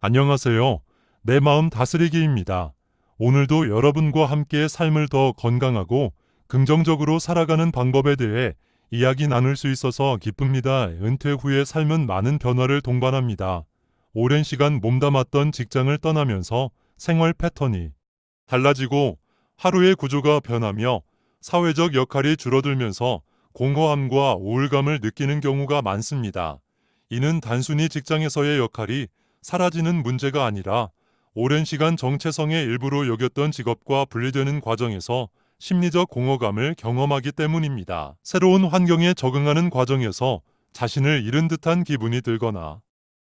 안녕하세요. 내 마음 다스리기입니다. 오늘도 여러분과 함께 삶을 더 건강하고 긍정적으로 살아가는 방법에 대해 이야기 나눌 수 있어서 기쁩니다. 은퇴 후의 삶은 많은 변화를 동반합니다. 오랜 시간 몸담았던 직장을 떠나면서 생활 패턴이 달라지고 하루의 구조가 변하며 사회적 역할이 줄어들면서 공허함과 우울감을 느끼는 경우가 많습니다. 이는 단순히 직장에서의 역할이 사라지는 문제가 아니라 오랜 시간 정체성의 일부로 여겼던 직업과 분리되는 과정에서 심리적 공허감을 경험하기 때문입니다. 새로운 환경에 적응하는 과정에서 자신을 잃은 듯한 기분이 들거나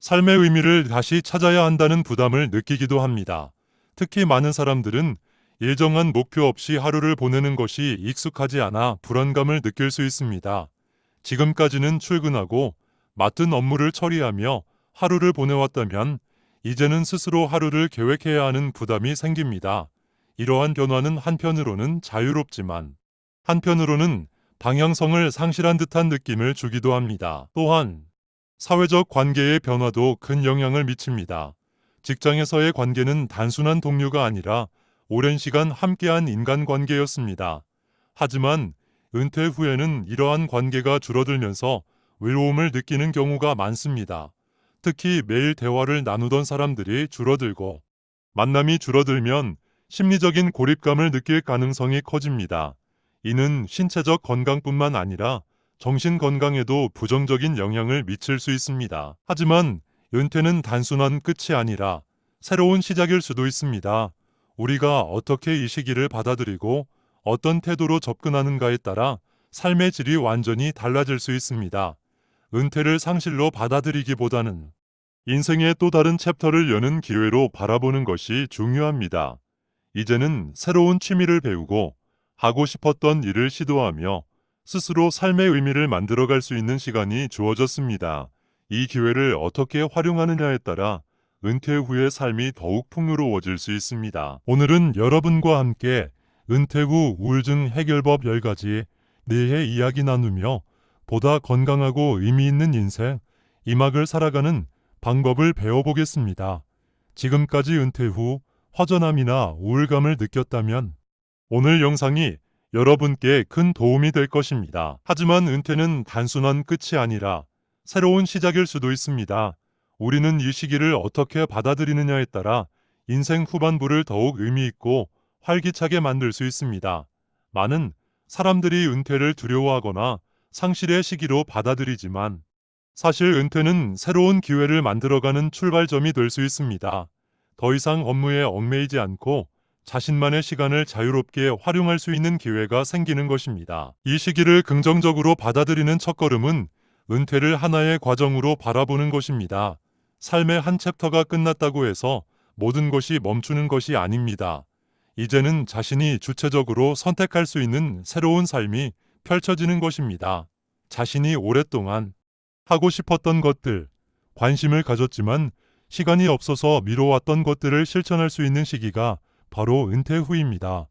삶의 의미를 다시 찾아야 한다는 부담을 느끼기도 합니다. 특히 많은 사람들은 일정한 목표 없이 하루를 보내는 것이 익숙하지 않아 불안감을 느낄 수 있습니다. 지금까지는 출근하고 맡은 업무를 처리하며 하루를 보내왔다면 이제는 스스로 하루를 계획해야 하는 부담이 생깁니다. 이러한 변화는 한편으로는 자유롭지만 한편으로는 방향성을 상실한 듯한 느낌을 주기도 합니다. 또한 사회적 관계의 변화도 큰 영향을 미칩니다. 직장에서의 관계는 단순한 동료가 아니라 오랜 시간 함께한 인간관계였습니다. 하지만 은퇴 후에는 이러한 관계가 줄어들면서 외로움을 느끼는 경우가 많습니다. 특히 매일 대화를 나누던 사람들이 줄어들고 만남이 줄어들면 심리적인 고립감을 느낄 가능성이 커집니다. 이는 신체적 건강뿐만 아니라 정신 건강에도 부정적인 영향을 미칠 수 있습니다. 하지만 은퇴는 단순한 끝이 아니라 새로운 시작일 수도 있습니다. 우리가 어떻게 이 시기를 받아들이고 어떤 태도로 접근하는가에 따라 삶의 질이 완전히 달라질 수 있습니다. 은퇴를 상실로 받아들이기보다는 인생의 또 다른 챕터를 여는 기회로 바라보는 것이 중요합니다. 이제는 새로운 취미를 배우고 하고 싶었던 일을 시도하며 스스로 삶의 의미를 만들어갈 수 있는 시간이 주어졌습니다. 이 기회를 어떻게 활용하느냐에 따라 은퇴 후의 삶이 더욱 풍요로워질 수 있습니다. 오늘은 여러분과 함께 은퇴 후 우울증 해결법 10가지에 대해 이야기 나누며 보다 건강하고 의미 있는 인생, 이막을 살아가는 방법을 배워보겠습니다. 지금까지 은퇴 후 허전함이나 우울감을 느꼈다면 오늘 영상이 여러분께 큰 도움이 될 것입니다. 하지만 은퇴는 단순한 끝이 아니라 새로운 시작일 수도 있습니다. 우리는 이 시기를 어떻게 받아들이느냐에 따라 인생 후반부를 더욱 의미 있고 활기차게 만들 수 있습니다. 많은 사람들이 은퇴를 두려워하거나 상실의 시기로 받아들이지만 사실 은퇴는 새로운 기회를 만들어가는 출발점이 될 수 있습니다. 더 이상 업무에 얽매이지 않고 자신만의 시간을 자유롭게 활용할 수 있는 기회가 생기는 것입니다. 이 시기를 긍정적으로 받아들이는 첫걸음은 은퇴를 하나의 과정으로 바라보는 것입니다. 삶의 한 챕터가 끝났다고 해서 모든 것이 멈추는 것이 아닙니다. 이제는 자신이 주체적으로 선택할 수 있는 새로운 삶이 펼쳐지는 것입니다. 자신이 오랫동안 하고 싶었던 것들, 관심을 가졌지만 시간이 없어서 미뤄왔던 것들을 실천할 수 있는 시기가 바로 은퇴 후입니다.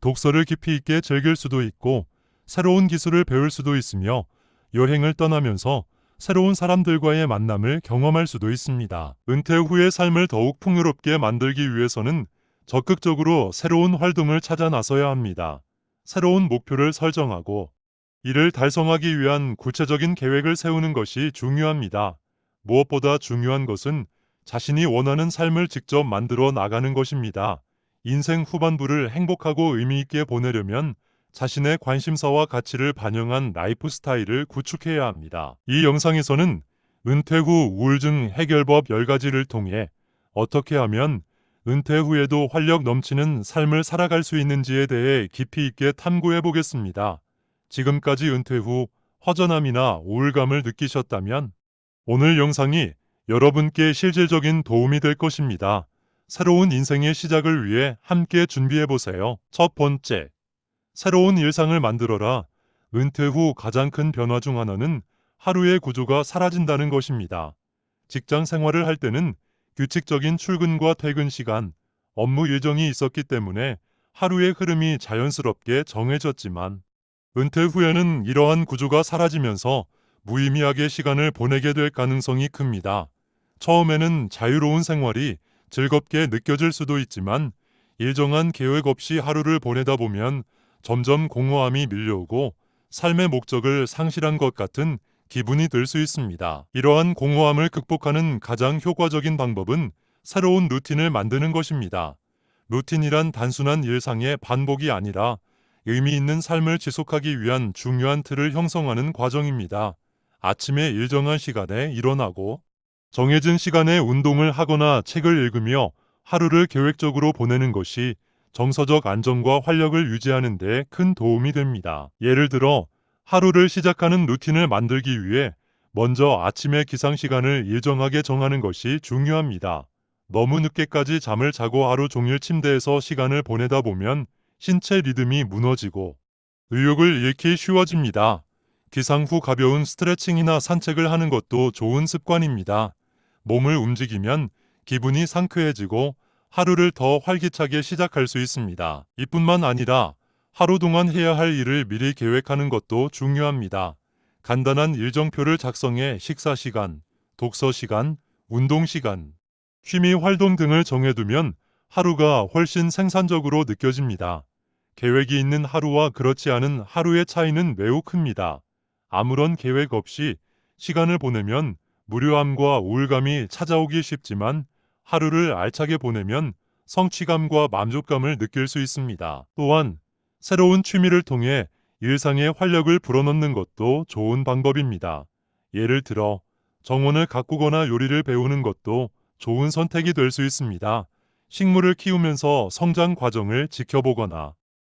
독서를 깊이 있게 즐길 수도 있고 새로운 기술을 배울 수도 있으며 여행을 떠나면서 새로운 사람들과의 만남을 경험할 수도 있습니다. 은퇴 후의 삶을 더욱 풍요롭게 만들기 위해서는 적극적으로 새로운 활동을 찾아 나서야 합니다. 새로운 목표를 설정하고 이를 달성하기 위한 구체적인 계획을 세우는 것이 중요합니다. 무엇보다 중요한 것은 자신이 원하는 삶을 직접 만들어 나가는 것입니다. 인생 후반부를 행복하고 의미 있게 보내려면 자신의 관심사와 가치를 반영한 라이프 스타일을 구축해야 합니다. 이 영상에서는 은퇴 후 우울증 해결법 10가지를 통해 어떻게 하면 은퇴 후에도 활력 넘치는 삶을 살아갈 수 있는지에 대해 깊이 있게 탐구해 보겠습니다. 지금까지 은퇴 후 허전함이나 우울감을 느끼셨다면 오늘 영상이 여러분께 실질적인 도움이 될 것입니다. 새로운 인생의 시작을 위해 함께 준비해 보세요. 첫 번째, 새로운 일상을 만들어라. 은퇴 후 가장 큰 변화 중 하나는 하루의 구조가 사라진다는 것입니다. 직장 생활을 할 때는 규칙적인 출근과 퇴근 시간, 업무 일정이 있었기 때문에 하루의 흐름이 자연스럽게 정해졌지만 은퇴 후에는 이러한 구조가 사라지면서 무의미하게 시간을 보내게 될 가능성이 큽니다. 처음에는 자유로운 생활이 즐겁게 느껴질 수도 있지만 일정한 계획 없이 하루를 보내다 보면 점점 공허함이 밀려오고 삶의 목적을 상실한 것 같은 기분이 들 수 있습니다. 이러한 공허함을 극복하는 가장 효과적인 방법은 새로운 루틴을 만드는 것입니다. 루틴이란 단순한 일상의 반복이 아니라 의미 있는 삶을 지속하기 위한 중요한 틀을 형성하는 과정입니다. 아침에 일정한 시간에 일어나고 정해진 시간에 운동을 하거나 책을 읽으며 하루를 계획적으로 보내는 것이 정서적 안정과 활력을 유지하는 데 큰 도움이 됩니다. 예를 들어 하루를 시작하는 루틴을 만들기 위해 먼저 아침의 기상 시간을 일정하게 정하는 것이 중요합니다. 너무 늦게까지 잠을 자고 하루 종일 침대에서 시간을 보내다 보면 신체 리듬이 무너지고 의욕을 잃기 쉬워집니다. 기상 후 가벼운 스트레칭이나 산책을 하는 것도 좋은 습관입니다. 몸을 움직이면 기분이 상쾌해지고 하루를 더 활기차게 시작할 수 있습니다. 이뿐만 아니라 하루 동안 해야 할 일을 미리 계획하는 것도 중요합니다. 간단한 일정표를 작성해 식사 시간, 독서 시간, 운동 시간, 취미 활동 등을 정해두면 하루가 훨씬 생산적으로 느껴집니다. 계획이 있는 하루와 그렇지 않은 하루의 차이는 매우 큽니다. 아무런 계획 없이 시간을 보내면 무료함과 우울감이 찾아오기 쉽지만 하루를 알차게 보내면 성취감과 만족감을 느낄 수 있습니다. 또한 새로운 취미를 통해 일상에 활력을 불어넣는 것도 좋은 방법입니다. 예를 들어 정원을 가꾸거나 요리를 배우는 것도 좋은 선택이 될 수 있습니다. 식물을 키우면서 성장 과정을 지켜보거나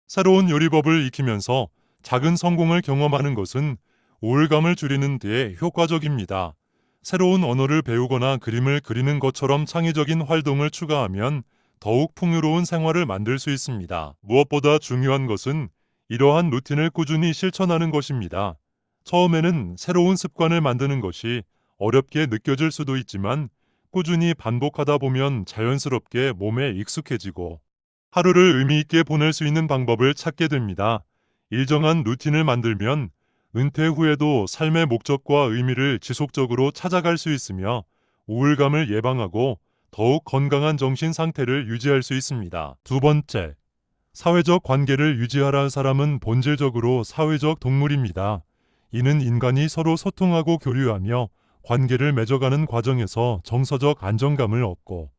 새로운 요리법을 익히면서 작은 성공을 경험하는 것은 우울감을 줄이는 데 효과적입니다. 새로운 언어를 배우거나 그림을 그리는 것처럼 창의적인 활동을 추가하면 더욱 풍요로운 생활을 만들 수 있습니다. 무엇보다 중요한 것은 이러한 루틴을 꾸준히 실천하는 것입니다. 처음에는 새로운 습관을 만드는 것이 어렵게 느껴질 수도 있지만 꾸준히 반복하다 보면 자연스럽게 몸에 익숙해지고 하루를 의미 있게 보낼 수 있는 방법을 찾게 됩니다. 일정한 루틴을 만들면 은퇴 후에도 삶의 목적과 의미를 지속적으로 찾아갈 수 있으며 우울감을 예방하고 더욱 건강한 정신 상태를 유지할 수 있습니다. 두 번째, 사회적 관계를 유지하라. 사람은 본질적으로 사회적 동물입니다. 이는 인간이 서로 소통하고 교류하며 관계를 맺어가는 과정에서 정서적 안정감을 얻고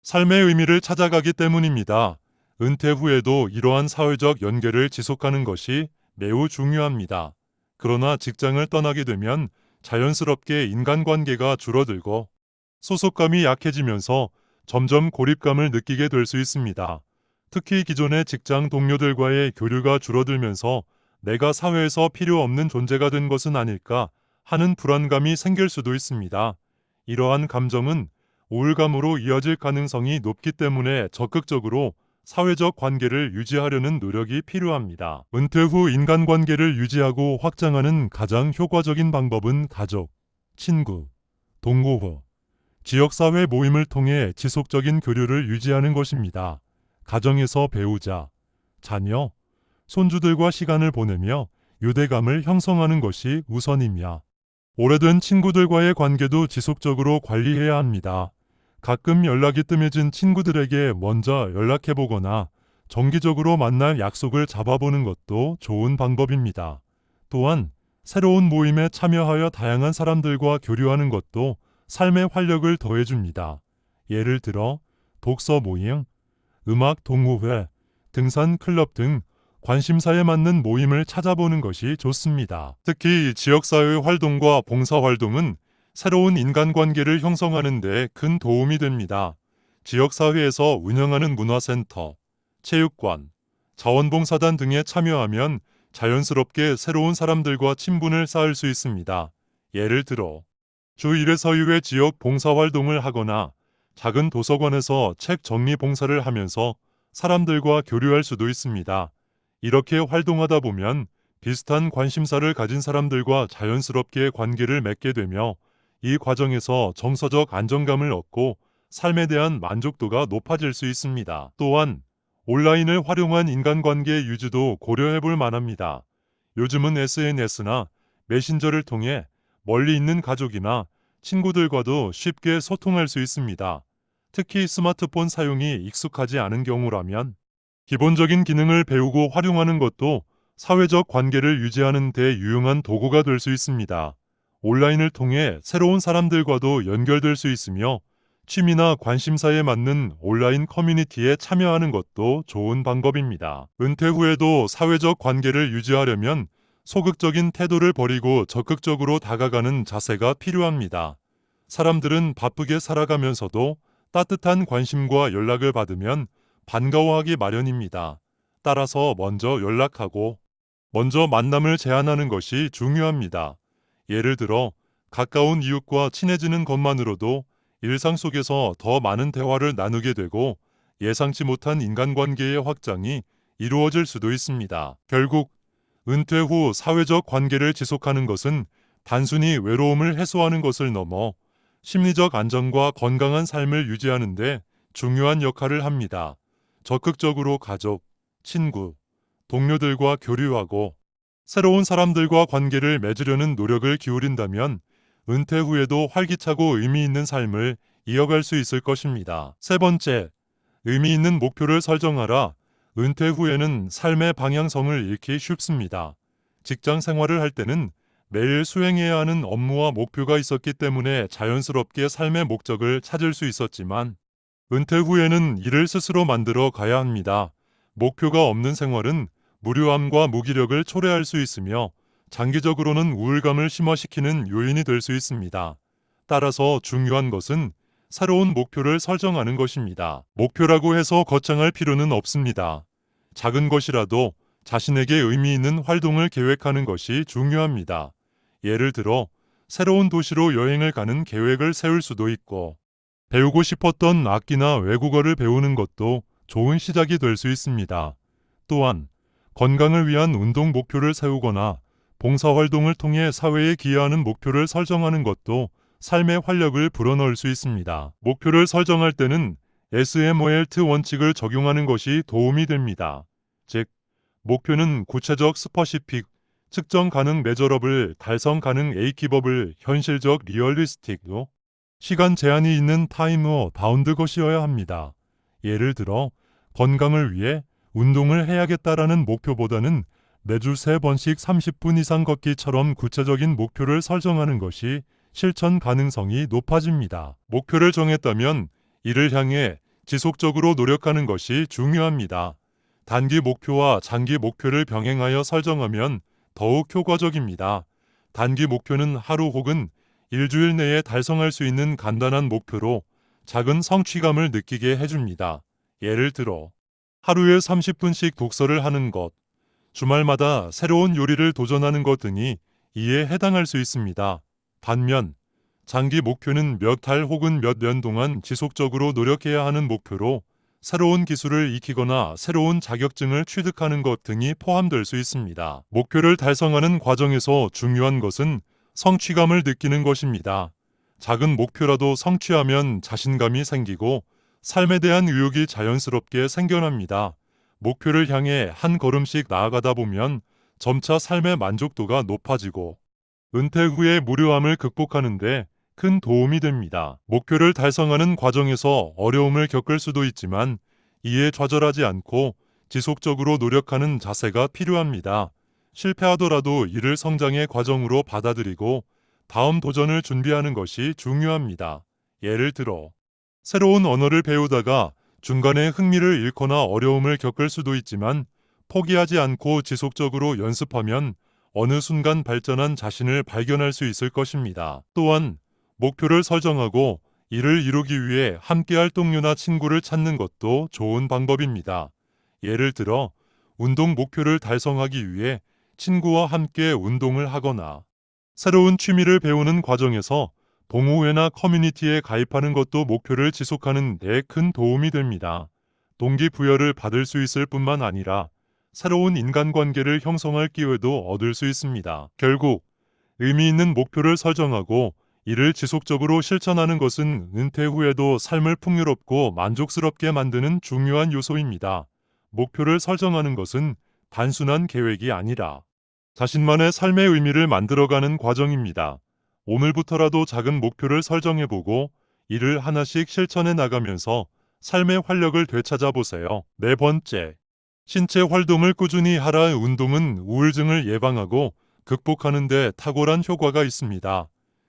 삶의 의미를 찾아가기 때문입니다. 은퇴 후에도 이러한 사회적 연계를 지속하는 것이 매우 중요합니다. 그러나 직장을 떠나게 되면 자연스럽게 인간관계가 줄어들고 소속감이 약해지면서 점점 고립감을 느끼게 될 수 있습니다. 특히 기존의 직장 동료들과의 교류가 줄어들면서 내가 사회에서 필요 없는 존재가 된 것은 아닐까 하는 불안감이 생길 수도 있습니다. 이러한 감정은 우울감으로 이어질 가능성이 높기 때문에 적극적으로 사회적 관계를 유지하려는 노력이 필요합니다. 은퇴 후 인간관계를 유지하고 확장하는 가장 효과적인 방법은 가족, 친구, 동호회, 지역사회 모임을 통해 지속적인 교류를 유지하는 것입니다. 가정에서 배우자, 자녀, 손주들과 시간을 보내며 유대감을 형성하는 것이 우선이며 오래된 친구들과의 관계도 지속적으로 관리해야 합니다. 가끔 연락이 뜸해진 친구들에게 먼저 연락해보거나 정기적으로 만날 약속을 잡아보는 것도 좋은 방법입니다. 또한 새로운 모임에 참여하여 다양한 사람들과 교류하는 것도 삶의 활력을 더해줍니다. 예를 들어 독서 모임, 음악 동호회, 등산 클럽 등 관심사에 맞는 모임을 찾아보는 것이 좋습니다. 특히 지역사회 활동과 봉사활동은 새로운 인간관계를 형성하는 데 큰 도움이 됩니다. 지역사회에서 운영하는 문화센터, 체육관, 자원봉사단 등에 참여하면 자연스럽게 새로운 사람들과 친분을 쌓을 수 있습니다. 예를 들어 주 1회 서유의 지역 봉사활동을 하거나 작은 도서관에서 책 정리 봉사를 하면서 사람들과 교류할 수도 있습니다. 이렇게 활동하다 보면 비슷한 관심사를 가진 사람들과 자연스럽게 관계를 맺게 되며 이 과정에서 정서적 안정감을 얻고 삶에 대한 만족도가 높아질 수 있습니다. 또한 온라인을 활용한 인간관계 유지도 고려해 볼 만합니다. 요즘은 SNS나 메신저를 통해 멀리 있는 가족이나 친구들과도 쉽게 소통할 수 있습니다. 특히 스마트폰 사용이 익숙하지 않은 경우라면 기본적인 기능을 배우고 활용하는 것도 사회적 관계를 유지하는 데 유용한 도구가 될 수 있습니다. 온라인을 통해 새로운 사람들과도 연결될 수 있으며 취미나 관심사에 맞는 온라인 커뮤니티에 참여하는 것도 좋은 방법입니다. 은퇴 후에도 사회적 관계를 유지하려면 소극적인 태도를 버리고 적극적으로 다가가는 자세가 필요합니다. 사람들은 바쁘게 살아가면서도 따뜻한 관심과 연락을 받으면 반가워하기 마련입니다. 따라서 먼저 연락하고 먼저 만남을 제안하는 것이 중요합니다. 예를 들어 가까운 이웃과 친해지는 것만으로도 일상 속에서 더 많은 대화를 나누게 되고 예상치 못한 인간관계의 확장이 이루어질 수도 있습니다. 결국 은퇴 후 사회적 관계를 지속하는 것은 단순히 외로움을 해소하는 것을 넘어 심리적 안정과 건강한 삶을 유지하는 데 중요한 역할을 합니다. 적극적으로 가족, 친구, 동료들과 교류하고 새로운 사람들과 관계를 맺으려는 노력을 기울인다면 은퇴 후에도 활기차고 의미 있는 삶을 이어갈 수 있을 것입니다. 세 번째, 의미 있는 목표를 설정하라. 은퇴 후에는 삶의 방향성을 잃기 쉽습니다. 직장 생활을 할 때는 매일 수행해야 하는 업무와 목표가 있었기 때문에 자연스럽게 삶의 목적을 찾을 수 있었지만 은퇴 후에는 이를 스스로 만들어 가야 합니다. 목표가 없는 생활은 무료함과 무기력을 초래할 수 있으며 장기적으로는 우울감을 심화시키는 요인이 될 수 있습니다. 따라서 중요한 것은 새로운 목표를 설정하는 것입니다. 목표라고 해서 거창할 필요는 없습니다. 작은 것이라도 자신에게 의미 있는 활동을 계획하는 것이 중요합니다. 예를 들어 새로운 도시로 여행을 가는 계획을 세울 수도 있고 배우고 싶었던 악기나 외국어를 배우는 것도 좋은 시작이 될 수 있습니다. 또한 건강을 위한 운동 목표를 세우거나 봉사활동을 통해 사회에 기여하는 목표를 설정하는 것도 삶의 활력을 불어넣을 수 있습니다. 목표를 설정할 때는 SMART 원칙을 적용하는 것이 도움이 됩니다. 즉, 목표는 구체적 스퍼시픽, 측정 가능 메저러블, 달성 가능 에이키버블, 현실적 리얼리스틱도 시간 제한이 있는 타임어 바운드 것이어야 합니다. 예를 들어 건강을 위해 운동을 해야겠다라는 목표보다는 매주 3번씩 30분 이상 걷기처럼 구체적인 목표를 설정하는 것이 실천 가능성이 높아집니다. 목표를 정했다면 이를 향해 지속적으로 노력하는 것이 중요합니다. 단기 목표와 장기 목표를 병행하여 설정하면 더욱 효과적입니다. 단기 목표는 하루 혹은 일주일 내에 달성할 수 있는 간단한 목표로 작은 성취감을 느끼게 해줍니다. 예를 들어 하루에 30분씩 독서를 하는 것, 주말마다 새로운 요리를 도전하는 것 등이 이에 해당할 수 있습니다. 반면 장기 목표는 몇 달 혹은 몇 년 동안 지속적으로 노력해야 하는 목표로 새로운 기술을 익히거나 새로운 자격증을 취득하는 것 등이 포함될 수 있습니다. 목표를 달성하는 과정에서 중요한 것은 성취감을 느끼는 것입니다. 작은 목표라도 성취하면 자신감이 생기고 삶에 대한 의욕이 자연스럽게 생겨납니다. 목표를 향해 한 걸음씩 나아가다 보면 점차 삶의 만족도가 높아지고 은퇴 후의 무료함을 극복하는 데 큰 도움이 됩니다. 목표를 달성하는 과정에서 어려움을 겪을 수도 있지만 이에 좌절하지 않고 지속적으로 노력하는 자세가 필요합니다. 실패하더라도 이를 성장의 과정으로 받아들이고 다음 도전을 준비하는 것이 중요합니다. 예를 들어 새로운 언어를 배우다가 중간에 흥미를 잃거나 어려움을 겪을 수도 있지만 포기하지 않고 지속적으로 연습하면 어느 순간 발전한 자신을 발견할 수 있을 것입니다. 또한 목표를 설정하고 이를 이루기 위해 함께할 동료나 친구를 찾는 것도 좋은 방법입니다. 예를 들어 운동 목표를 달성하기 위해 친구와 함께 운동을 하거나 새로운 취미를 배우는 과정에서 동호회나 커뮤니티에 가입하는 것도 목표를 지속하는 데 큰 도움이 됩니다. 동기부여를 받을 수 있을 뿐만 아니라 새로운 인간관계를 형성할 기회도 얻을 수 있습니다. 결국 의미 있는 목표를 설정하고 이를 지속적으로 실천하는 것은 은퇴 후에도 삶을 풍요롭고 만족스럽게 만드는 중요한 요소입니다. 목표를 설정하는 것은 단순한 계획이 아니라 자신만의 삶의 의미를 만들어가는 과정입니다. 오늘부터라도 작은 목표를 설정해보고 이를 하나씩 실천해 나가면서 삶의 활력을 되찾아보세요. 네 번째, 신체 활동을 꾸준히 하라. 운동은 우울증을 예방하고 극복하는 데 탁월한 효과가 있습니다.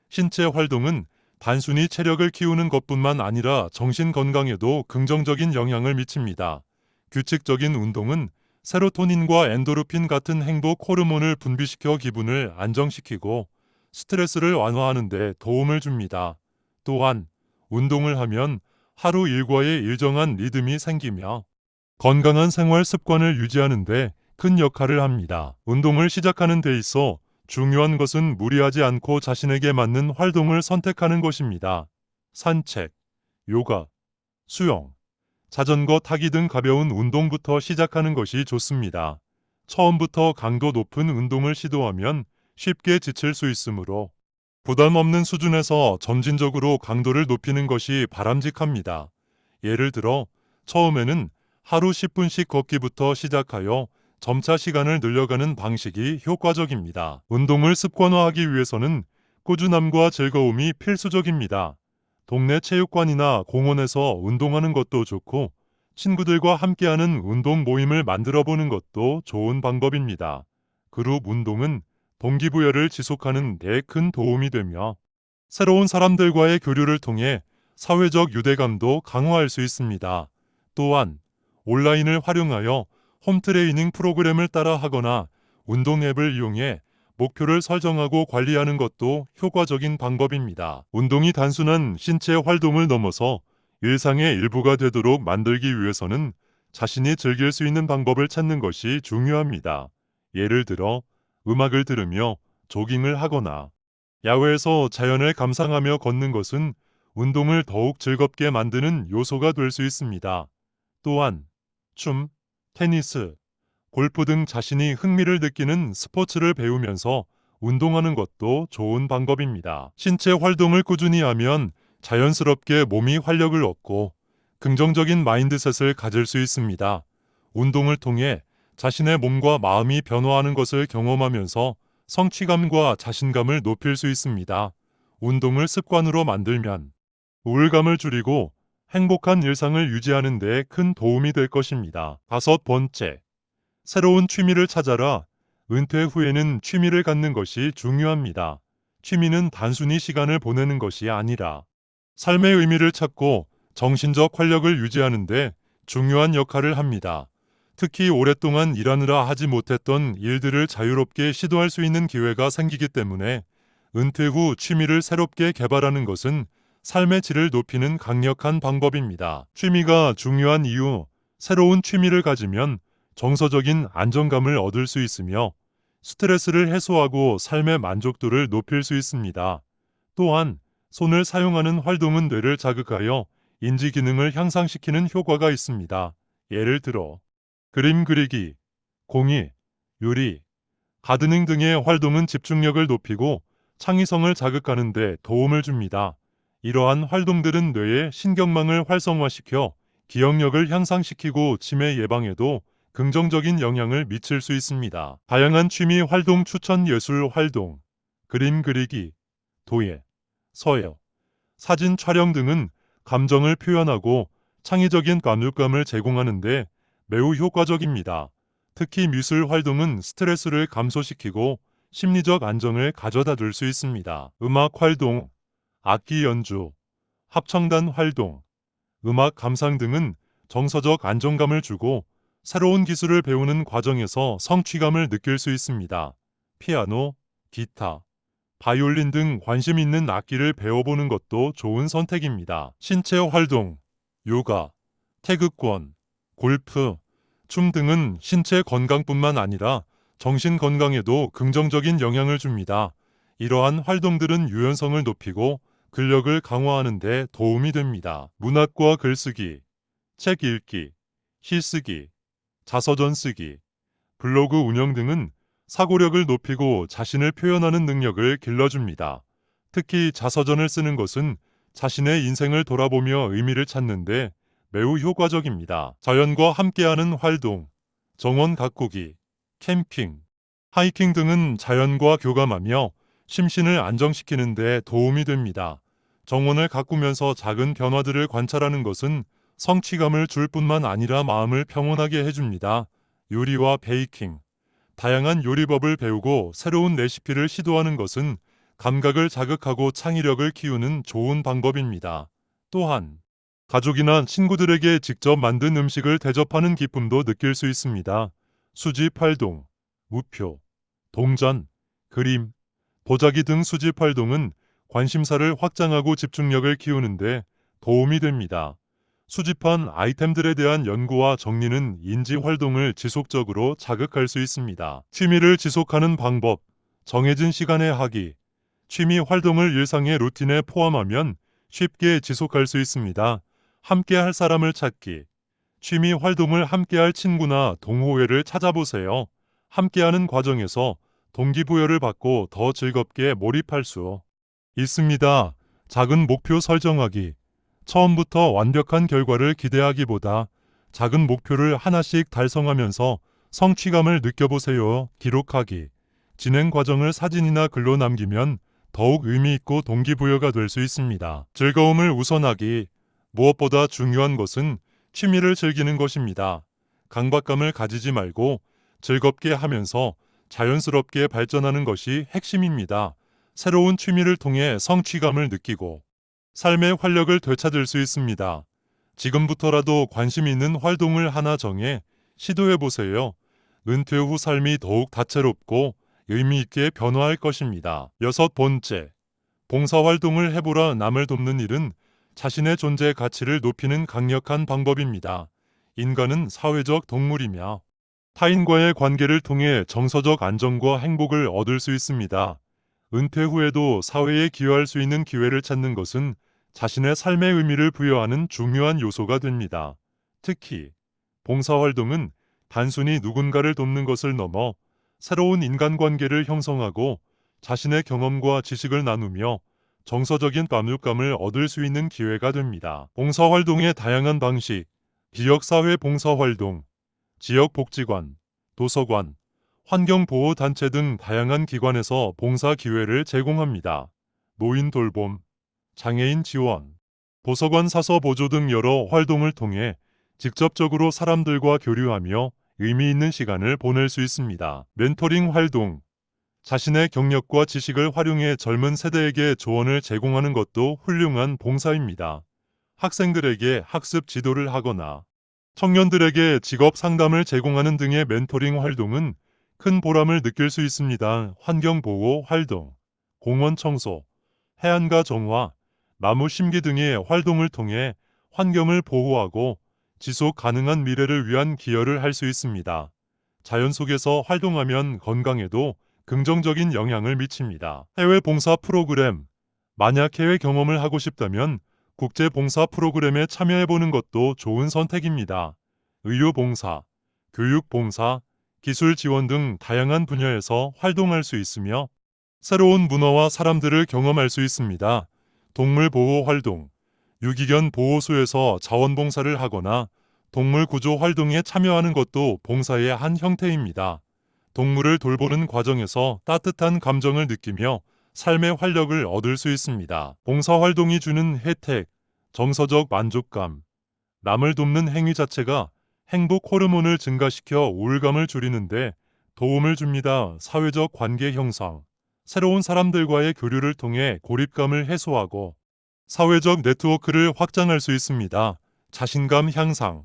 신체 활동은 단순히 체력을 키우는 것뿐만 아니라 정신 건강에도 긍정적인 영향을 미칩니다. 규칙적인 운동은 세로토닌과 엔도르핀 같은 행복 호르몬을 분비시켜 기분을 안정시키고 스트레스를 완화하는 데 도움을 줍니다. 또한 운동을 하면 하루 일과의 일정한 리듬이 생기며 건강한 생활 습관을 유지하는 데 큰 역할을 합니다. 운동을 시작하는 데 있어 중요한 것은 무리하지 않고 자신에게 맞는 활동을 선택하는 것입니다. 산책, 요가, 수영, 자전거 타기 등 가벼운 운동부터 시작하는 것이 좋습니다. 처음부터 강도 높은 운동을 시도하면 쉽게 지칠 수 있으므로 부담 없는 수준에서 점진적으로 강도를 높이는 것이 바람직합니다. 예를 들어 처음에는 하루 10분씩 걷기부터 시작하여 점차 시간을 늘려가는 방식이 효과적입니다. 운동을 습관화하기 위해서는 꾸준함과 즐거움이 필수적입니다. 동네 체육관이나 공원에서 운동하는 것도 좋고 친구들과 함께하는 운동 모임을 만들어 보는 것도 좋은 방법입니다. 그룹 운동은 동기부여를 지속하는 데 큰 도움이 되며 새로운 사람들과의 교류를 통해 사회적 유대감도 강화할 수 있습니다. 또한 온라인을 활용하여 홈트레이닝 프로그램을 따라 하거나 운동 앱을 이용해 목표를 설정하고 관리하는 것도 효과적인 방법입니다. 운동이 단순한 신체 활동을 넘어서 일상의 일부가 되도록 만들기 위해서는 자신이 즐길 수 있는 방법을 찾는 것이 중요합니다. 예를 들어 음악을 들으며 조깅을 하거나 야외에서 자연을 감상하며 걷는 것은 운동을 더욱 즐겁게 만드는 요소가 될 수 있습니다. 또한 춤, 테니스, 골프 등 자신이 흥미를 느끼는 스포츠를 배우면서 운동하는 것도 좋은 방법입니다. 신체 활동을 꾸준히 하면 자연스럽게 몸이 활력을 얻고 긍정적인 마인드셋을 가질 수 있습니다. 운동을 통해 자신의 몸과 마음이 변화하는 것을 경험하면서 성취감과 자신감을 높일 수 있습니다. 운동을 습관으로 만들면 우울감을 줄이고 행복한 일상을 유지하는 데 큰 도움이 될 것입니다. 다섯 번째, 새로운 취미를 찾아라. 은퇴 후에는 취미를 갖는 것이 중요합니다. 취미는 단순히 시간을 보내는 것이 아니라 삶의 의미를 찾고 정신적 활력을 유지하는 데 중요한 역할을 합니다. 특히 오랫동안 일하느라 하지 못했던 일들을 자유롭게 시도할 수 있는 기회가 생기기 때문에 은퇴 후 취미를 새롭게 개발하는 것은 삶의 질을 높이는 강력한 방법입니다. 취미가 중요한 이유, 새로운 취미를 가지면 정서적인 안정감을 얻을 수 있으며 스트레스를 해소하고 삶의 만족도를 높일 수 있습니다. 또한 손을 사용하는 활동은 뇌를 자극하여 인지 기능을 향상시키는 효과가 있습니다. 예를 들어 그림 그리기, 공예, 요리, 가드닝 등의 활동은 집중력을 높이고 창의성을 자극하는 데 도움을 줍니다. 이러한 활동들은 뇌의 신경망을 활성화시켜 기억력을 향상시키고 치매 예방에도 긍정적인 영향을 미칠 수 있습니다. 다양한 취미 활동 추천 예술 활동, 그림 그리기, 도예, 서예, 사진 촬영 등은 감정을 표현하고 창의적인 감육감을 제공하는 데 매우 효과적입니다. 특히 미술 활동은 스트레스를 감소시키고 심리적 안정을 가져다 줄 수 있습니다. 음악 활동, 악기 연주, 합창단 활동, 음악 감상 등은 정서적 안정감을 주고 새로운 기술을 배우는 과정에서 성취감을 느낄 수 있습니다. 피아노, 기타, 바이올린 등 관심 있는 악기를 배워보는 것도 좋은 선택입니다. 신체 활동, 요가, 태극권, 골프, 춤 등은 신체 건강뿐만 아니라 정신 건강에도 긍정적인 영향을 줍니다. 이러한 활동들은 유연성을 높이고 근력을 강화하는 데 도움이 됩니다. 문학과 글쓰기, 책 읽기, 시쓰기, 자서전 쓰기, 블로그 운영 등은 사고력을 높이고 자신을 표현하는 능력을 길러줍니다. 특히 자서전을 쓰는 것은 자신의 인생을 돌아보며 의미를 찾는데 매우 효과적입니다. 자연과 함께하는 활동, 정원 가꾸기, 캠핑, 하이킹 등은 자연과 교감하며 심신을 안정시키는 데 도움이 됩니다. 정원을 가꾸면서 작은 변화들을 관찰하는 것은 성취감을 줄 뿐만 아니라 마음을 평온하게 해줍니다. 요리와 베이킹. 다양한 요리법을 배우고 새로운 레시피를 시도하는 것은 감각을 자극하고 창의력을 키우는 좋은 방법입니다. 또한 가족이나 친구들에게 직접 만든 음식을 대접하는 기쁨도 느낄 수 있습니다. 수집 활동, 우표, 동전, 그림, 도자기 등 수집 활동은 관심사를 확장하고 집중력을 키우는데 도움이 됩니다. 수집한 아이템들에 대한 연구와 정리는 인지 활동을 지속적으로 자극할 수 있습니다. 취미를 지속하는 방법, 정해진 시간에 하기. 취미 활동을 일상의 루틴에 포함하면 쉽게 지속할 수 있습니다. 함께 할 사람을 찾기. 취미 활동을 함께 할 친구나 동호회를 찾아보세요. 함께하는 과정에서 동기부여를 받고 더 즐겁게 몰입할 수 있습니다. 작은 목표 설정하기. 처음부터 완벽한 결과를 기대하기보다 작은 목표를 하나씩 달성하면서 성취감을 느껴보세요. 기록하기. 진행 과정을 사진이나 글로 남기면 더욱 의미 있고 동기부여가 될 수 있습니다. 즐거움을 우선하기. 무엇보다 중요한 것은 취미를 즐기는 것입니다. 강박감을 가지지 말고 즐겁게 하면서 자연스럽게 발전하는 것이 핵심입니다. 새로운 취미를 통해 성취감을 느끼고 삶의 활력을 되찾을 수 있습니다. 지금부터라도 관심 있는 활동을 하나 정해 시도해 보세요. 은퇴 후 삶이 더욱 다채롭고 의미 있게 변화할 것입니다. 6번째, 봉사활동을 해보라. 남을 돕는 일은 자신의 존재 가치를 높이는 강력한 방법입니다. 인간은 사회적 동물이며 타인과의 관계를 통해 정서적 안정과 행복을 얻을 수 있습니다. 은퇴 후에도 사회에 기여할 수 있는 기회를 찾는 것은 자신의 삶의 의미를 부여하는 중요한 요소가 됩니다. 특히 봉사활동은 단순히 누군가를 돕는 것을 넘어 새로운 인간관계를 형성하고 자신의 경험과 지식을 나누며 정서적인 만족감을 얻을 수 있는 기회가 됩니다. 봉사활동의 다양한 방식, 지역사회 봉사활동, 지역복지관, 도서관, 환경보호단체 등 다양한 기관에서 봉사 기회를 제공합니다. 노인 돌봄, 장애인 지원, 도서관 사서 보조 등 여러 활동을 통해 직접적으로 사람들과 교류하며 의미 있는 시간을 보낼 수 있습니다. 멘토링 활동, 자신의 경력과 지식을 활용해 젊은 세대에게 조언을 제공하는 것도 훌륭한 봉사입니다. 학생들에게 학습 지도를 하거나 청년들에게 직업 상담을 제공하는 등의 멘토링 활동은 큰 보람을 느낄 수 있습니다. 환경보호 활동, 공원 청소, 해안가 정화, 나무 심기 등의 활동을 통해 환경을 보호하고 지속 가능한 미래를 위한 기여를 할 수 있습니다. 자연 속에서 활동하면 건강에도 긍정적인 영향을 미칩니다. 해외 봉사 프로그램. 만약 해외 경험을 하고 싶다면 국제 봉사 프로그램에 참여해보는 것도 좋은 선택입니다. 의료 봉사, 교육 봉사, 기술 지원 등 다양한 분야에서 활동할 수 있으며 새로운 문화와 사람들을 경험할 수 있습니다. 동물 보호 활동. 유기견 보호소에서 자원봉사를 하거나 동물 구조 활동에 참여하는 것도 봉사의 한 형태입니다. 동물을 돌보는 과정에서 따뜻한 감정을 느끼며 삶의 활력을 얻을 수 있습니다. 봉사활동이 주는 혜택, 정서적 만족감. 남을 돕는 행위 자체가 행복 호르몬을 증가시켜 우울감을 줄이는데 도움을 줍니다. 사회적 관계 형성. 새로운 사람들과의 교류를 통해 고립감을 해소하고 사회적 네트워크를 확장할 수 있습니다. 자신감 향상.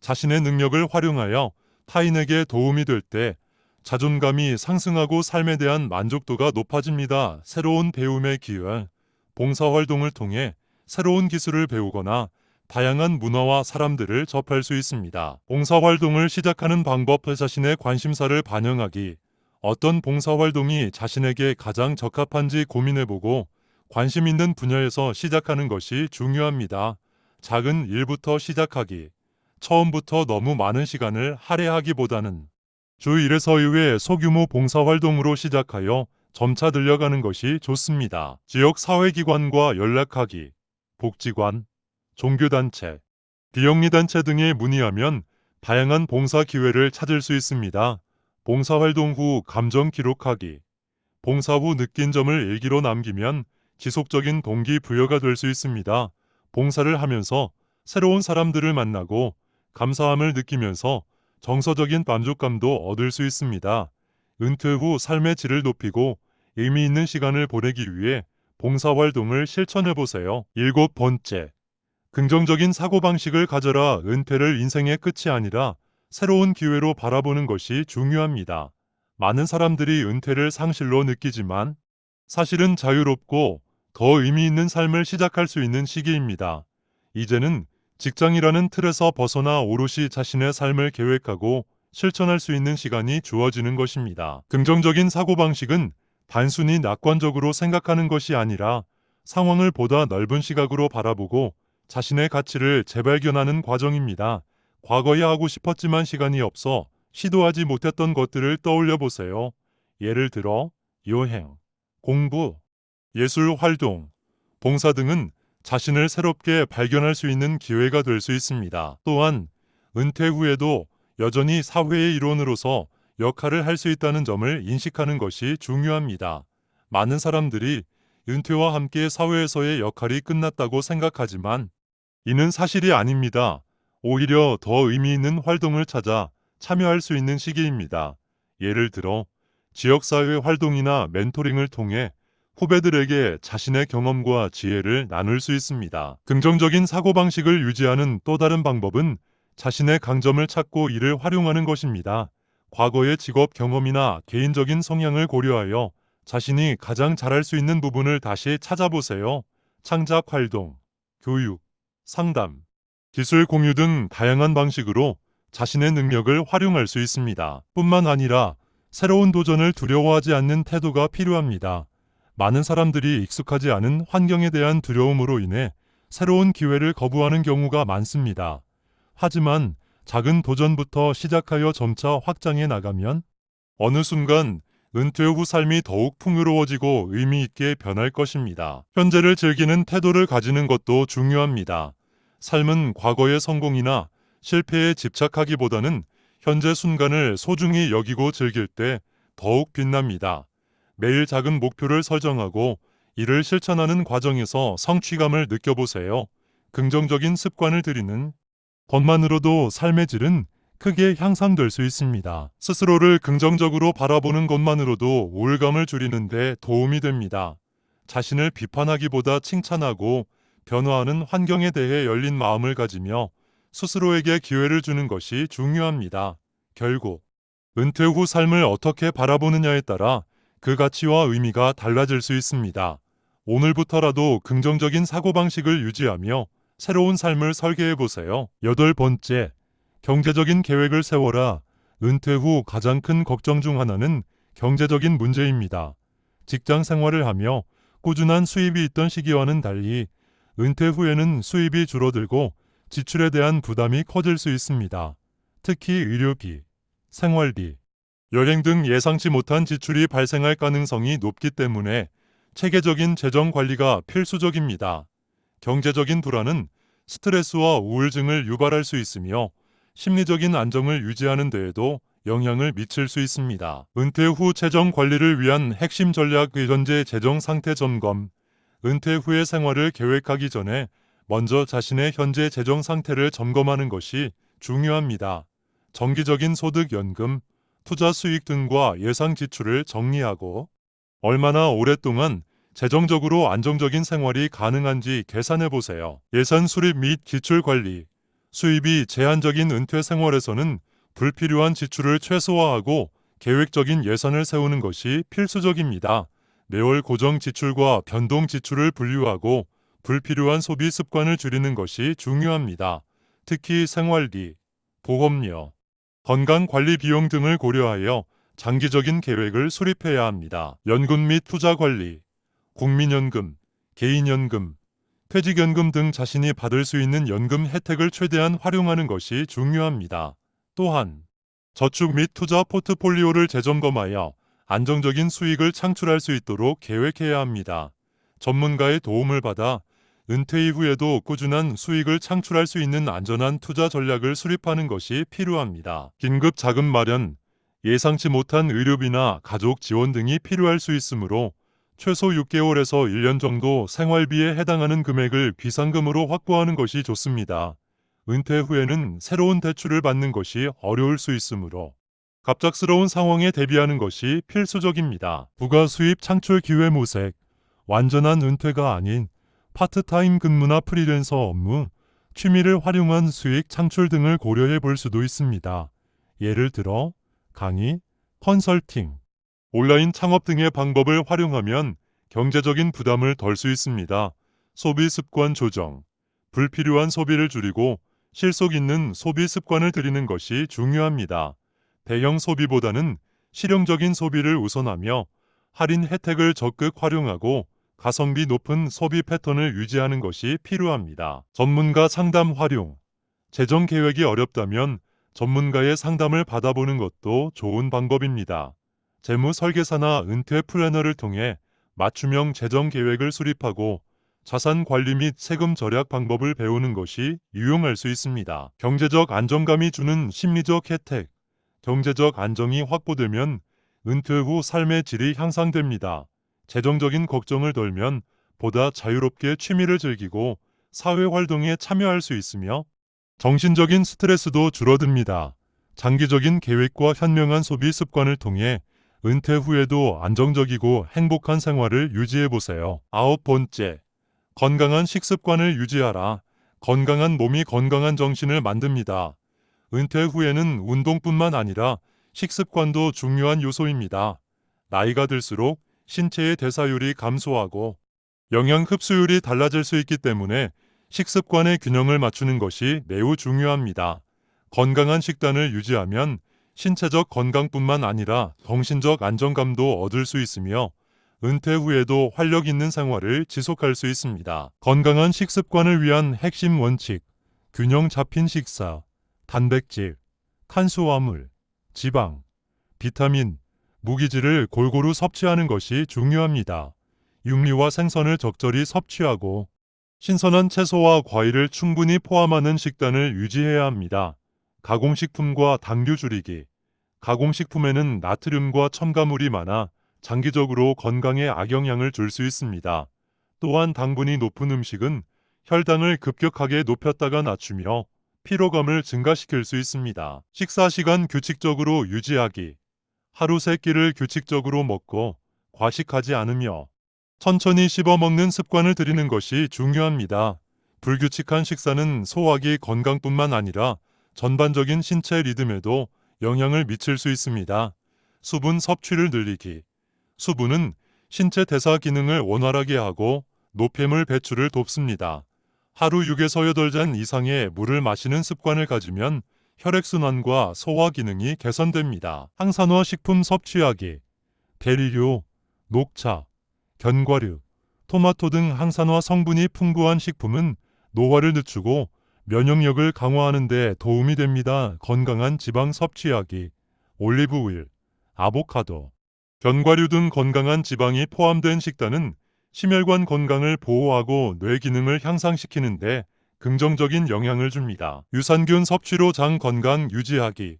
자신의 능력을 활용하여 타인에게 도움이 될 때 자존감이 상승하고 삶에 대한 만족도가 높아집니다. 새로운 배움의 기회. 봉사활동을 통해 새로운 기술을 배우거나 다양한 문화와 사람들을 접할 수 있습니다. 봉사활동을 시작하는 방법. 자신의 관심사를 반영하기. 어떤 봉사활동이 자신에게 가장 적합한지 고민해보고 관심 있는 분야에서 시작하는 것이 중요합니다. 작은 일부터 시작하기. 처음부터 너무 많은 시간을 할애하기보다는 주 1에서 2회 소규모 봉사활동으로 시작하여 점차 늘려가는 것이 좋습니다. 지역 사회기관과 연락하기. 복지관, 종교단체, 비영리단체 등에 문의하면 다양한 봉사 기회를 찾을 수 있습니다. 봉사활동 후 감정 기록하기. 봉사 후 느낀 점을 일기로 남기면 지속적인 동기부여가 될 수 있습니다. 봉사를 하면서 새로운 사람들을 만나고 감사함을 느끼면서 정서적인 만족감도 얻을 수 있습니다. 은퇴 후 삶의 질을 높이고 의미 있는 시간을 보내기 위해 봉사활동을 실천해 보세요. 7번째, 긍정적인 사고방식을 가져라. 은퇴를 인생의 끝이 아니라 새로운 기회로 바라보는 것이 중요합니다. 많은 사람들이 은퇴를 상실로 느끼지만 사실은 자유롭고 더 의미 있는 삶을 시작할 수 있는 시기입니다. 이제는 직장이라는 틀에서 벗어나 오롯이 자신의 삶을 계획하고 실천할 수 있는 시간이 주어지는 것입니다. 긍정적인 사고방식은 단순히 낙관적으로 생각하는 것이 아니라 상황을 보다 넓은 시각으로 바라보고 자신의 가치를 재발견하는 과정입니다. 과거에 하고 싶었지만 시간이 없어 시도하지 못했던 것들을 떠올려 보세요. 예를 들어 여행, 공부, 예술 활동, 봉사 등은 자신을 새롭게 발견할 수 있는 기회가 될 수 있습니다. 또한 은퇴 후에도 여전히 사회의 일원으로서 역할을 할 수 있다는 점을 인식하는 것이 중요합니다. 많은 사람들이 은퇴와 함께 사회에서의 역할이 끝났다고 생각하지만 이는 사실이 아닙니다. 오히려 더 의미 있는 활동을 찾아 참여할 수 있는 시기입니다. 예를 들어 지역사회 활동이나 멘토링을 통해 후배들에게 자신의 경험과 지혜를 나눌 수 있습니다. 긍정적인 사고방식을 유지하는 또 다른 방법은 자신의 강점을 찾고 이를 활용하는 것입니다. 과거의 직업 경험이나 개인적인 성향을 고려하여 자신이 가장 잘할 수 있는 부분을 다시 찾아보세요. 창작 활동, 교육, 상담, 기술 공유 등 다양한 방식으로 자신의 능력을 활용할 수 있습니다. 뿐만 아니라 새로운 도전을 두려워하지 않는 태도가 필요합니다. 많은 사람들이 익숙하지 않은 환경에 대한 두려움으로 인해 새로운 기회를 거부하는 경우가 많습니다. 하지만 작은 도전부터 시작하여 점차 확장해 나가면 어느 순간 은퇴 후 삶이 더욱 풍요로워지고 의미 있게 변할 것입니다. 현재를 즐기는 태도를 가지는 것도 중요합니다. 삶은 과거의 성공이나 실패에 집착하기보다는 현재 순간을 소중히 여기고 즐길 때 더욱 빛납니다. 매일 작은 목표를 설정하고 이를 실천하는 과정에서 성취감을 느껴보세요. 긍정적인 습관을 들이는 것만으로도 삶의 질은 크게 향상될 수 있습니다. 스스로를 긍정적으로 바라보는 것만으로도 우울감을 줄이는 데 도움이 됩니다. 자신을 비판하기보다 칭찬하고 변화하는 환경에 대해 열린 마음을 가지며 스스로에게 기회를 주는 것이 중요합니다. 결국 은퇴 후 삶을 어떻게 바라보느냐에 따라 그 가치와 의미가 달라질 수 있습니다. 오늘부터라도 긍정적인 사고방식을 유지하며 새로운 삶을 설계해 보세요. 8번째, 경제적인 계획을 세워라. 은퇴 후 가장 큰 걱정 중 하나는 경제적인 문제입니다. 직장 생활을 하며 꾸준한 수입이 있던 시기와는 달리 은퇴 후에는 수입이 줄어들고 지출에 대한 부담이 커질 수 있습니다. 특히 의료비, 생활비, 여행 등 예상치 못한 지출이 발생할 가능성이 높기 때문에 체계적인 재정 관리가 필수적입니다. 경제적인 불안은 스트레스와 우울증을 유발할 수 있으며 심리적인 안정을 유지하는 데에도 영향을 미칠 수 있습니다. 은퇴 후 재정 관리를 위한 핵심 전략 현재 재정 상태 점검. 은퇴 후의 생활을 계획하기 전에 먼저 자신의 현재 재정 상태를 점검하는 것이 중요합니다. 정기적인 소득, 연금, 투자 수익 등과 예상 지출을 정리하고 얼마나 오랫동안 재정적으로 안정적인 생활이 가능한지 계산해 보세요. 예산 수립 및 지출 관리. 수입이 제한적인 은퇴 생활에서는 불필요한 지출을 최소화하고 계획적인 예산을 세우는 것이 필수적입니다. 매월 고정 지출과 변동 지출을 분류하고 불필요한 소비 습관을 줄이는 것이 중요합니다. 특히 생활비, 보험료, 건강관리 비용 등을 고려하여 장기적인 계획을 수립해야 합니다. 연금 및 투자 관리, 국민연금, 개인연금, 퇴직연금 등 자신이 받을 수 있는 연금 혜택을 최대한 활용하는 것이 중요합니다. 또한 저축 및 투자 포트폴리오를 재점검하여 안정적인 수익을 창출할 수 있도록 계획해야 합니다. 전문가의 도움을 받아 은퇴 이후에도 꾸준한 수익을 창출할 수 있는 안전한 투자 전략을 수립하는 것이 필요합니다. 긴급 자금 마련. 예상치 못한 의료비나 가족 지원 등이 필요할 수 있으므로 최소 6개월에서 1년 정도 생활비에 해당하는 금액을 비상금으로 확보하는 것이 좋습니다. 은퇴 후에는 새로운 대출을 받는 것이 어려울 수 있으므로 갑작스러운 상황에 대비하는 것이 필수적입니다. 부가 수입 창출 기회 모색, 완전한 은퇴가 아닌 파트타임 근무나 프리랜서 업무, 취미를 활용한 수익 창출 등을 고려해 볼 수도 있습니다. 예를 들어 강의, 컨설팅, 온라인 창업 등의 방법을 활용하면 경제적인 부담을 덜 수 있습니다. 소비 습관 조정, 불필요한 소비를 줄이고 실속 있는 소비 습관을 들이는 것이 중요합니다. 대형 소비보다는 실용적인 소비를 우선하며 할인 혜택을 적극 활용하고 가성비 높은 소비 패턴을 유지하는 것이 필요합니다. 전문가 상담 활용. 재정 계획이 어렵다면 전문가의 상담을 받아보는 것도 좋은 방법입니다. 재무 설계사나 은퇴 플래너를 통해 맞춤형 재정 계획을 수립하고 자산 관리 및 세금 절약 방법을 배우는 것이 유용할 수 있습니다. 경제적 안정감이 주는 심리적 혜택. 경제적 안정이 확보되면 은퇴 후 삶의 질이 향상됩니다. 재정적인 걱정을 덜면 보다 자유롭게 취미를 즐기고 사회 활동에 참여할 수 있으며 정신적인 스트레스도 줄어듭니다. 장기적인 계획과 현명한 소비 습관을 통해 은퇴 후에도 안정적이고 행복한 생활을 유지해 보세요. 9번째, 건강한 식습관을 유지하라. 건강한 몸이 건강한 정신을 만듭니다. 은퇴 후에는 운동뿐만 아니라 식습관도 중요한 요소입니다. 나이가 들수록 신체의 대사율이 감소하고 영양 흡수율이 달라질 수 있기 때문에 식습관의 균형을 맞추는 것이 매우 중요합니다. 건강한 식단을 유지하면 신체적 건강뿐만 아니라 정신적 안정감도 얻을 수 있으며 은퇴 후에도 활력 있는 생활을 지속할 수 있습니다. 건강한 식습관을 위한 핵심 원칙, 균형 잡힌 식사, 단백질, 탄수화물, 지방, 비타민, 무기질을 골고루 섭취하는 것이 중요합니다. 육류와 생선을 적절히 섭취하고 신선한 채소와 과일을 충분히 포함하는 식단을 유지해야 합니다. 가공식품과 당류 줄이기. 가공식품에는 나트륨과 첨가물이 많아 장기적으로 건강에 악영향을 줄 수 있습니다. 또한 당분이 높은 음식은 혈당을 급격하게 높였다가 낮추며 피로감을 증가시킬 수 있습니다. 식사 시간 규칙적으로 유지하기. 하루 3끼를 규칙적으로 먹고 과식하지 않으며 천천히 씹어 먹는 습관을 들이는 것이 중요합니다. 불규칙한 식사는 소화기 건강뿐만 아니라 전반적인 신체 리듬에도 영향을 미칠 수 있습니다. 수분 섭취를 늘리기. 수분은 신체 대사 기능을 원활하게 하고 노폐물 배출을 돕습니다. 하루 6에서 8잔 이상의 물을 마시는 습관을 가지면 혈액순환과 소화 기능이 개선됩니다. 항산화 식품 섭취하기. 대리류, 녹차, 견과류, 토마토 등 항산화 성분이 풍부한 식품은 노화를 늦추고 면역력을 강화하는 데 도움이 됩니다. 건강한 지방 섭취하기. 올리브 오일, 아보카도, 견과류 등 건강한 지방이 포함된 식단은 심혈관 건강을 보호하고 뇌 기능을 향상시키는 데 긍정적인 영향을 줍니다. 유산균 섭취로 장 건강 유지하기.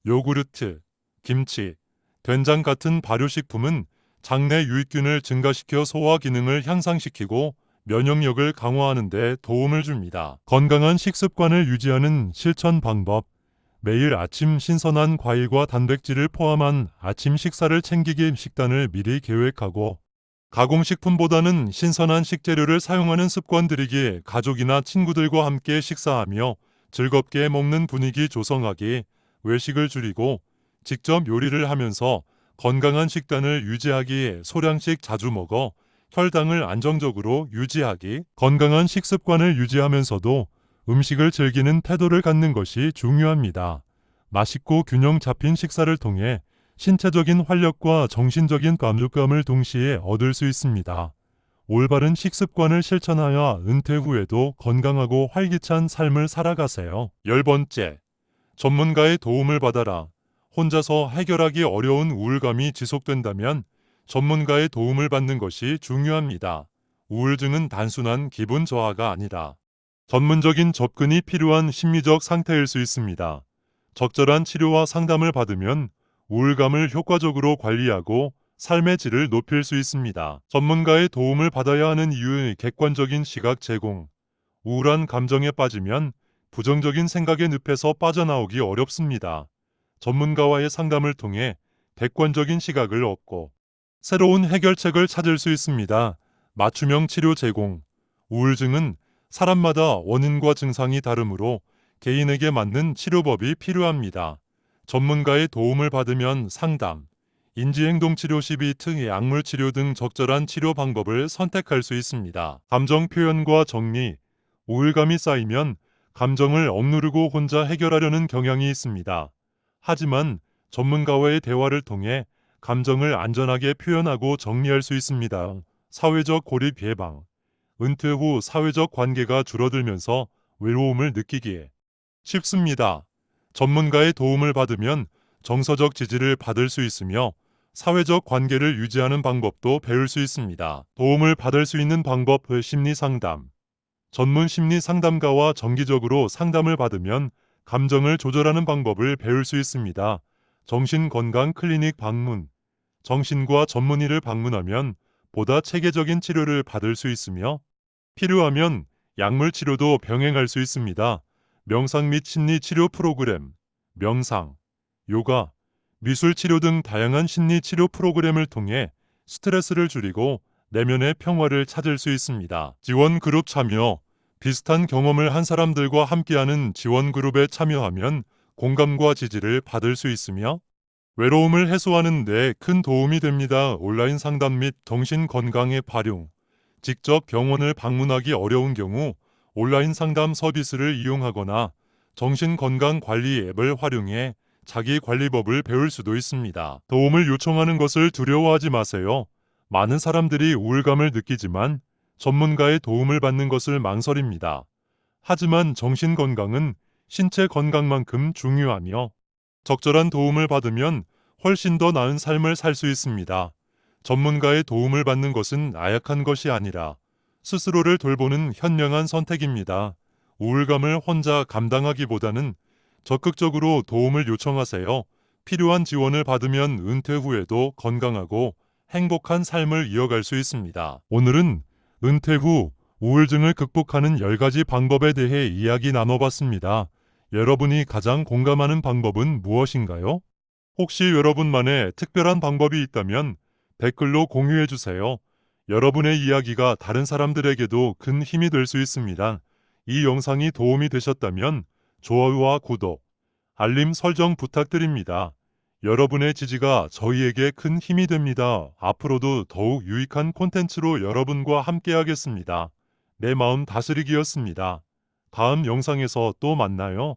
요구르트, 김치, 된장 같은 발효식품은 장내 유익균을 증가시켜 소화 기능을 향상시키고 면역력을 강화하는 데 도움을 줍니다. 건강한 식습관을 유지하는 실천 방법. 매일 아침 신선한 과일과 단백질을 포함한 아침 식사를 챙기기. 식단을 미리 계획하고 가공식품보다는 신선한 식재료를 사용하는 습관 들이기. 가족이나 친구들과 함께 식사하며 즐겁게 먹는 분위기 조성하기. 외식을 줄이고 직접 요리를 하면서 건강한 식단을 유지하기. 소량씩 자주 먹어 혈당을 안정적으로 유지하기. 건강한 식습관을 유지하면서도 음식을 즐기는 태도를 갖는 것이 중요합니다. 맛있고 균형 잡힌 식사를 통해 신체적인 활력과 정신적인 만족감을 동시에 얻을 수 있습니다. 올바른 식습관을 실천하여 은퇴 후에도 건강하고 활기찬 삶을 살아가세요. 10번째, 전문가의 도움을 받아라. 혼자서 해결하기 어려운 우울감이 지속된다면 전문가의 도움을 받는 것이 중요합니다. 우울증은 단순한 기분 저하가 아니라 전문적인 접근이 필요한 심리적 상태일 수 있습니다. 적절한 치료와 상담을 받으면 우울감을 효과적으로 관리하고 삶의 질을 높일 수 있습니다. 전문가의 도움을 받아야 하는 이유의 객관적인 시각 제공. 우울한 감정에 빠지면 부정적인 생각의 늪에서 빠져나오기 어렵습니다. 전문가와의 상담을 통해 객관적인 시각을 얻고 새로운 해결책을 찾을 수 있습니다. 맞춤형 치료 제공. 우울증은 사람마다 원인과 증상이 다르므로 개인에게 맞는 치료법이 필요합니다. 전문가의 도움을 받으면 상담, 인지행동치료 시비 등 약물치료 등 적절한 치료 방법을 선택할 수 있습니다. 감정 표현과 정리. 우울감이 쌓이면 감정을 억누르고 혼자 해결하려는 경향이 있습니다. 하지만 전문가와의 대화를 통해 감정을 안전하게 표현하고 정리할 수 있습니다. 사회적 고립 예방. 은퇴 후 사회적 관계가 줄어들면서 외로움을 느끼기에 쉽습니다. 전문가의 도움을 받으면 정서적 지지를 받을 수 있으며 사회적 관계를 유지하는 방법도 배울 수 있습니다. 도움을 받을 수 있는 방법 심리 상담. 전문 심리 상담가와 정기적으로 상담을 받으면 감정을 조절하는 방법을 배울 수 있습니다. 정신건강 클리닉 방문. 정신과 전문의를 방문하면 보다 체계적인 치료를 받을 수 있으며 필요하면 약물 치료도 병행할 수 있습니다. 명상 및 심리 치료 프로그램, 명상, 요가, 미술 치료 등 다양한 심리 치료 프로그램을 통해 스트레스를 줄이고 내면의 평화를 찾을 수 있습니다. 지원 그룹 참여. 비슷한 경험을 한 사람들과 함께하는 지원 그룹에 참여하면 공감과 지지를 받을 수 있으며 외로움을 해소하는 데 큰 도움이 됩니다. 온라인 상담 및 정신 건강의 활용. 직접 병원을 방문하기 어려운 경우 온라인 상담 서비스를 이용하거나 정신건강관리 앱을 활용해 자기관리법을 배울 수도 있습니다. 도움을 요청하는 것을 두려워하지 마세요. 많은 사람들이 우울감을 느끼지만 전문가의 도움을 받는 것을 망설입니다. 하지만 정신건강은 신체 건강만큼 중요하며 적절한 도움을 받으면 훨씬 더 나은 삶을 살 수 있습니다. 전문가의 도움을 받는 것은 나약한 것이 아니라 스스로를 돌보는 현명한 선택입니다. 우울감을 혼자 감당하기보다는 적극적으로 도움을 요청하세요. 필요한 지원을 받으면 은퇴 후에도 건강하고 행복한 삶을 이어갈 수 있습니다. 오늘은 은퇴 후 우울증을 극복하는 10가지 방법에 대해 이야기 나눠봤습니다. 여러분이 가장 공감하는 방법은 무엇인가요? 혹시 여러분만의 특별한 방법이 있다면 댓글로 공유해 주세요. 여러분의 이야기가 다른 사람들에게도 큰 힘이 될 수 있습니다. 이 영상이 도움이 되셨다면 좋아요와 구독, 알림 설정 부탁드립니다. 여러분의 지지가 저희에게 큰 힘이 됩니다. 앞으로도 더욱 유익한 콘텐츠로 여러분과 함께하겠습니다. 내 마음 다스리기였습니다. 다음 영상에서 또 만나요.